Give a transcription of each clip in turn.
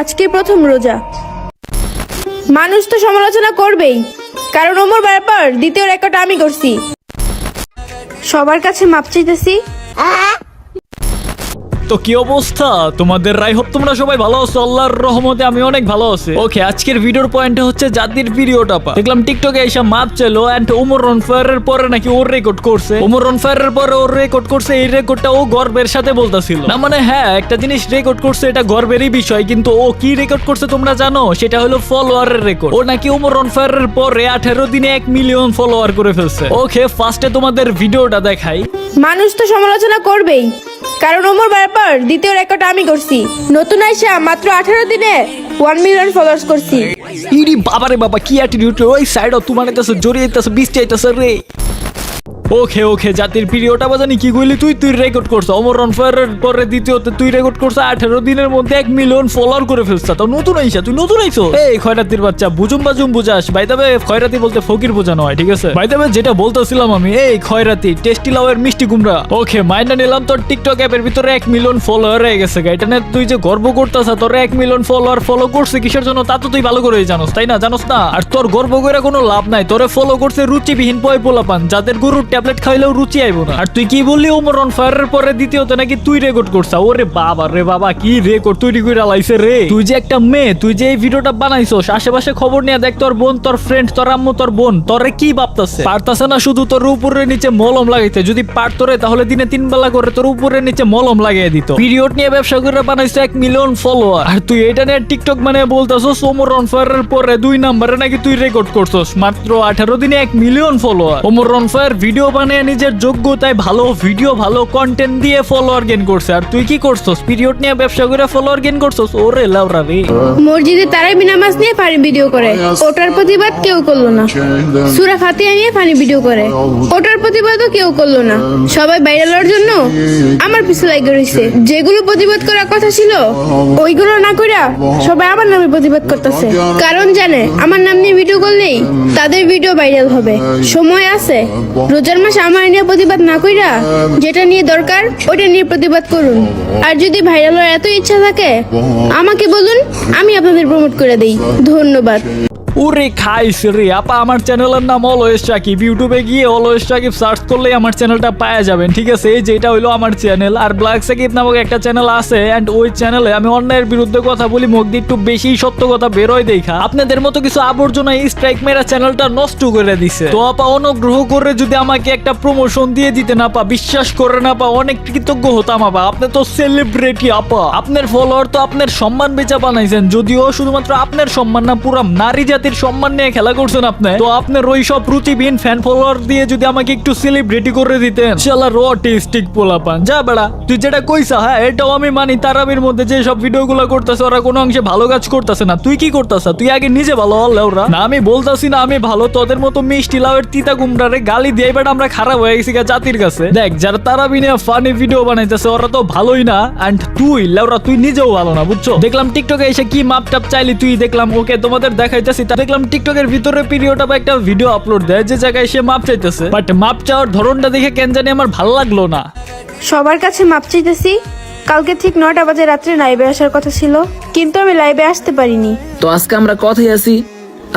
আজকে প্রথম রোজা। মানুষ তো সমালোচনা করবেই, কারণ ওমর ব্যাপার দ্বিতীয় রেকর্ড আমি করছি। সবার কাছে মাপ চাইতেছি। তো কি অবস্থা তোমাদের? রাই হোপ তোমরা সবাই ভালো আছো, আল্লাহর রহমতে আমি অনেক ভালো আছি। ওকে, আজকের ভিডিওর পয়েন্ট হচ্ছে জাতির ভিডিওটা দেখলাম টিকটকে এসে মাপ চাইলো এন্ড ওমর অন ফায়ারের পরে নাকি ওর রেকর্ড করছে। ওমর অন ফায়ারের পরে ওর রেকর্ড করছে, এই রেকর্ডটা ও গর্বের সাথে বলতাছিল না। মানে হ্যাঁ, একটা জিনিস রেকর্ড করছে এটা গর্বেরই বিষয়, কিন্তু ও কি রেকর্ড করছে তোমরা জানো? সেটা হলো ফলোয়ারের রেকর্ড। ও নাকি ওমর অন ফায়ারের পরে 18 দিনে 1 মিলিয়ন ফলোয়ার করে ফেলছে। ওকে, ফার্স্টে তোমাদের ভিডিওটা দেখাই। মানুষ তো সমালোচনা করবেই, কারণ ওমর ব্যাপার দ্বিতীয় রেকর্ড আমি করছি। নতুন আইসা মাত্র 18 দিনে 1 মিলিয়ন ফলোয়ার্স করছি। ইরি বাবারে বাবা, কি অ্যাটিটিউড! ওই সাইডও তোমার এতাছে জড়িয়ে এতাছে, বৃষ্টি আইতাছে রে। ওকে ওকে, জাতির পিরিয়ডটা বাজানি কি কইলি তুই রেকর্ড করছ। ওমর অন ফায়ারের পরে দ্বিতীয়তে তুই রেকর্ড করছ 18 দিনের মধ্যে 1 মিলিয়ন ফলোয়ার করে ফেলছ। তো নতুন আইসা, তুই নতুন আইছো। এই খয়রাতির বাচ্চা, বুজুম বাজুম বুঝাস। বাই দ্য ওয়ে, খয়রাতি বলতে ফকির বোঝানো হয়, ঠিক আছে? বাই দ্য ওয়ে, যেটা বলতেছিলাম আমি, এই খয়রাতি টেস্টি লাউয়ের মিষ্টি কুমড়া। ওকে, মাইন্ডা নিলাম তোর টিকটক অ্যাপের ভিতরে 1 মিলিয়ন ফলোয়ার হয়ে গেছে। এটা না তুই যে গর্ব করতেছ তোর 1 মিলিয়ন ফলোয়ার ফলো করছে কিসের জন্য তা তো তুই ভালো করেই জানোস, তাই না? জানোস না? আর তোর গর্ব করে কোনো লাভ নাই। তোরে ফলো করছে রুচিবিহীন পোলাপান, যাদের গরুর ট্যাবলেট খাইলেও রুচি আইবো না। আর তুই কি বললি ওমর অন ফায়ারের পরে দ্বিতীয়তে নাকি তুই রেকর্ড করছা? ওরে বাবা রে বাবা, কি রেকর্ড তৈরি করে লাইছে রে। তুই যে একটা মেয়ে, তুই যে এই ভিডিওটা বানাইছস, আশেপাশে খবর নিয়ে দেখ তোর বোন, তোর ফ্রেন্ড, তোর আম্মু, তোর বোন তোরে কি ভাবতাছে? পারতাছে না শুধু তোর উপরে নিচে মলম লাগাইতে। যদি পারতো রে তাহলে দিনে 3 বেলা করে তোর উপরে নিচে মলম লাগিয়ে দিত। পিরিয়ড নিয়ে ব্যবসা করে বানাইছো 1 মিলিয়ন ফলোয়ার, আর তুই এটা নিয়ে টিকটক মানে বলতাছস ওমর অন ফায়ারের পরে 2 নম্বরে নাকি তুই রেকর্ড করছস মাত্র 18 দিনে 1 million follower. Omar on fire video বানিয়ে নিজের যোগ্যতায় ভালো ভিডিও, ভালো কন্টেন্ট দিয়ে ফলোয়ার গেইন করছে, আর তুই কি করছস? পিরিয়ড নিয়ে ব্যবসা করে ফলোয়ার গেইন করছস। ওরে লাউরা রে। মসজিদে তারাবি নামাজ নিয়ে ফানি ভিডিও করে, ওটার প্রতিবাদ কেউ করলো না। সূরা ফাতিহা নিয়ে ফানি ভিডিও করে, ওটার প্রতিবাদও কেউ করলো না। সবাই ভাইরাল হওয়ার জন্য আমার পিছু লাগে রইছে। যেগুলো প্রতিবাদ করার কথা ছিল ওইগুলো না কইরা সবাই আমার নামে প্রতিবাদ করতেছে, কারণ জানে আমার নাম নিয়ে ভিডিও করলেই তাদের ভিডিও ভাইরাল হবে। সময় আছে, রোজার মাসে আমার নিয়ে প্রতিবাদ না কইরা যেটা নিয়ে দরকার ওটা নিয়ে প্রতিবাদ করুন। আর যদি ভাইরাল হওয়ার এত ইচ্ছা থাকে আমাকে বলুন, আমি আপনাদের প্রমোট করে দেই। ধন্যবাদ। ওরে খাইস রে আপা, আমার চ্যানেলের নাম অলওয়েজ সাকিব। ইউটিউবে গিয়ে অলওয়েজ সাকিব সার্চ করলেই আমার চ্যানেলটা পাওয়া যাবেন, ঠিক আছে? এই যেটা হইলো আমার চ্যানেল। আর ব্ল্যাক সাকিব নামক একটা চ্যানেল আছে, এন্ড ওই চ্যানেলে আমি অন্যায়ের বিরুদ্ধে কথা বলি, মুখ দিয়ে একটু বেশি সত্য কথা বেরোয় দেখা আপনাদের মতো কিছু আবর্জনা স্ট্রাইক মেরা চ্যানেলটা নষ্ট করে দিছে। তো আপা অনুগ্রহ করে যদি আমাকে একটা প্রমোশন দিয়ে দিতে না পা, বিশ্বাস করে না পা, অনেক কৃতজ্ঞ হতাম আপা। আপনি তো সেলিব্রিটি আপা, আপনার ফলোয়ার তো আপনার সম্মান বেচা বানাইছেন, যদিও শুধুমাত্র আপনার সম্মান না, পুরো নারী জাতির সম্মান নিয়ে খেলা করছেন আপনি। তো আপনার ওই সব রুচিবিহীন ফ্যান ফলোয়ার দিয়ে যদি আমাকে একটু সেলিব্রিটি করে দিতেন, শালা রটিস্টিক পোলাপান। যা বেড়া, তুই যেটা কইছা হ্যাঁ এটাও আমি মানি। তারাবির মধ্যে যে সব ভিডিওগুলো করতেছে ওরা কোনো অংশে ভালো কাজ করতেছে না। তুই কি করতেছ? তুই আগে নিজে ভালো হল। ওরা না, আমি বলতাছি না আমি ভালো, তোদের মতো মিষ্টি লাউয়ের তিতা কুমড়ারে গালি দিয়ে বেটা আমরা খারাপ হয়ে গেছি জাতির কাছে। দেখ, যারা তারাবি নিয়ে ফানি ভিডিও বানাইতেছে ওরা তো ভালোই না, এন্ড তুই লেওরা তুই নিজেও ভালো না, বুঝছো? দেখলাম টিকটকে এসে কি মাপ টাপ চাইলি তুই, দেখলাম। ওকে, তোমাদের দেখাইতেছি। দেখলাম টিকটকের ভিতরে পিরিয়ড বা একটা ভিডিও আপলোড দেয় যে জায়গায় সে মাপ চাইতেছে, বাট মাপ চাওয়ার ধরনটা দেখে কেন জানি আমার ভালো লাগলো না। সবার কাছে মাপ চাইতেছি। কালকে ঠিক 9টা বাজে রাত্রে লাইভে আসার কথা ছিল, কিন্তু আমি লাইভে আসতে পারিনি। তো আজকে আমরা কথাই আছি,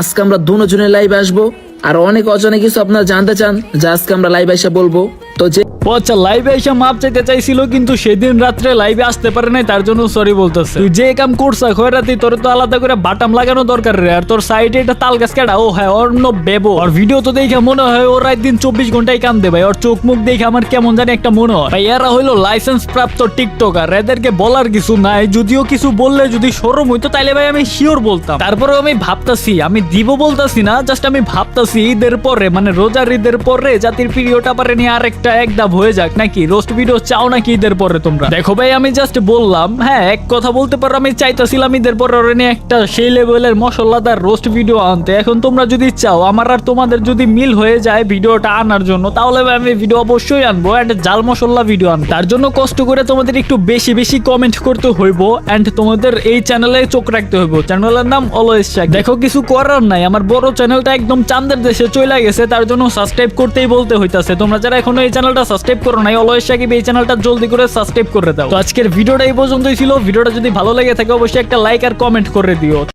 আজকে আমরা দুজনে লাইভে আসবো। আর অনেক অজানা কিছু আপনারা জানতে চান যা আজকে আমরা লাইভে এসে বলবো। তো যে আচ্ছা, লাইভে এসে মাপ চাইতে চাইছিল কিন্তু সেদিন রাত্রে লাইভে আসতে পারে নাই, তার জন্য সরি বলতেছে। তুই যে কাম করছ খয়রাতি, তোর তো আলাদা করে বাটাম লাগানো দরকার রে। আর তোর সাইডে এটা তাল গাছ কেডা? ও হ্যাঁ, অন্য বেবো। আর ভিডিও তো দেখে মনে হয় ওর রাত দিন 24 ঘন্টায় কান্দে ভাই। ওর চোখ মুখ দেখে আমার কেমন জানি একটা মনে হয় ভাই। এরা হইলো লাইসেন্স প্রাপ্ত টিকটকার, এদেরকে বলার কিছু নাই। যদিও কিছু বললে যদি শরম হইতো তাইলে ভাই আমি শিওর বলতাম। তারপরে আমি ভাবতাছি, আমি দিব বলতাছি না, জাস্ট আমি ভাবতাছি ঈদের পরে মানে রোজার ঈদের পরে জাতির পিরিয়ডটা পারে নিয়ে আরেকটা একদম হয়ে যাক নাকি। রোস্ট ভিডিও চাও নাকি ঈদের পরে তোমরা? দেখো ভাই, আমি জাস্ট বললাম। হ্যাঁ, এক কথা বলতে পারো, আমি চাইতাছিলাম ঈদের পরে ওরে নিয়ে একটা সেই লেভেলের মশলাদার রোস্ট ভিডিও আনতে। এখন তোমরা যদি চাও, আমার আর তোমাদের যদি মিল হয়ে যায় ভিডিওটা আনার জন্য, তাহলে আমি ভিডিও অবশ্যই আনবো এন্ড জাল মশলা ভিডিও আনবো। তার জন্য কষ্ট করে তোমাদের একটু বেশি বেশি কমেন্ট করতে হইব, এন্ড তোমাদের এই চ্যানেলে চোখ রাখতে হইব। চ্যানেলের নাম অলওয়েজ সাকিব। দেখো, কিছু করার নাই, আমার বড় চ্যানেলটা একদম চাঁদের দেশে চলে গেছে, তার জন্য সাবস্ক্রাইব করতেই বলতে হইতাছে। তোমরা যারা এখনো এই চ্যানেলটা সাবস্ক্রাইব করো নাই অলওয়েজ সাকিব এই চ্যানেলটা জলদি করে সাবস্ক্রাইব করে দাও। তো আজকের ভিডিওটা এই পর্যন্তই ছিল। ভিডিওটা যদি ভালো লেগে থাকে অবশ্যই একটা লাইক আর কমেন্ট করে দিও।